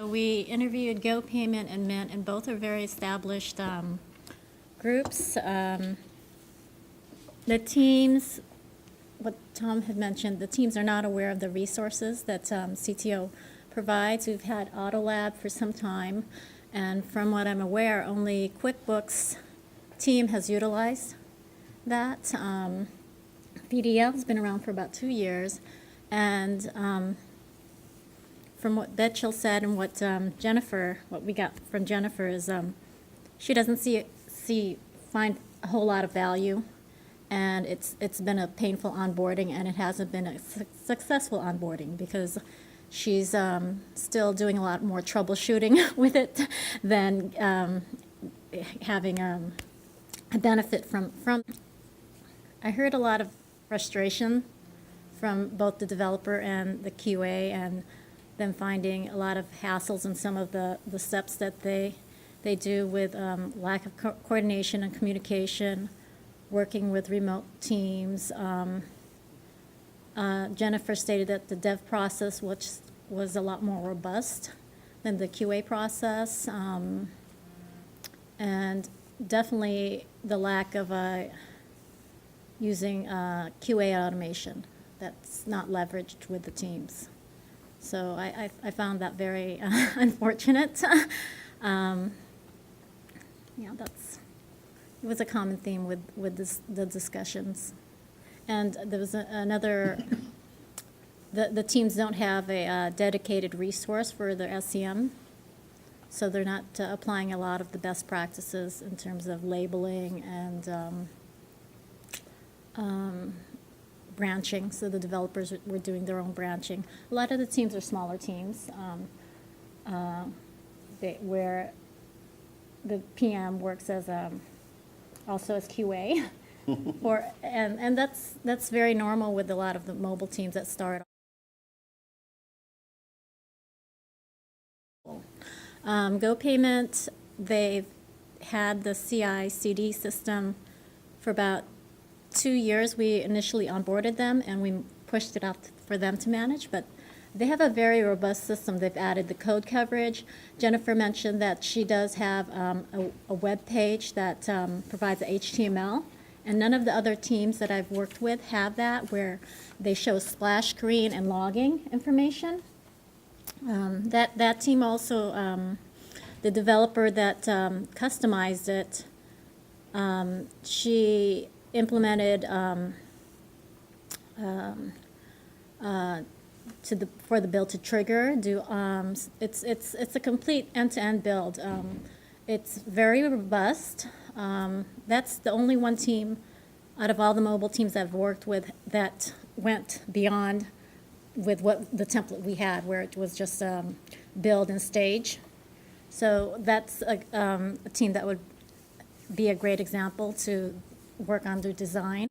We interviewed Go Payment and Mint, and both are very established groups. The teams, what Tom had mentioned, the teams are not aware of the resources that CTO provides. We've had AutoLab for some time, and from what I'm aware, only QuickBooks team has utilized that. VDL has been around for about 2 years, and from what Betchel said and what what we got from Jennifer is she doesn't find a whole lot of value, and it's been a painful onboarding, and it hasn't been a successful onboarding because she's still doing a lot more troubleshooting with it than having a benefit from. I heard a lot of frustration from both the developer and the QA, and them finding a lot of hassles in some of the steps that they do with lack of coordination and communication, working with remote teams. Jennifer stated that the dev process was a lot more robust than the QA process, and definitely the lack of using QA automation that's not leveraged with the teams. So I found that very unfortunate. Yeah, it was a common theme with the discussions. And there was another, the teams don't have a dedicated resource for their SCM, so they're not applying a lot of the best practices in terms of labeling and branching, so the developers were doing their own branching. A lot of the teams are smaller teams where the PM works as also as QA, and that's very normal with a lot of the mobile teams that start. Go Payment, they've had the CI/CD system for about 2 years. We initially onboarded them and we pushed it out for them to manage, but they have a very robust system. They've added the code coverage. Jennifer mentioned that she does have a web page that provides HTML, and none of the other teams that I've worked with have that, where they show splash screen and logging information. That team also, the developer that customized it, she implemented for the build to trigger. It's a complete end-to-end build. It's very robust. That's the only one team out of all the mobile teams I've worked with that went beyond with what the template we had, where it was just build and stage. So that's a team that would be a great example to work on their design.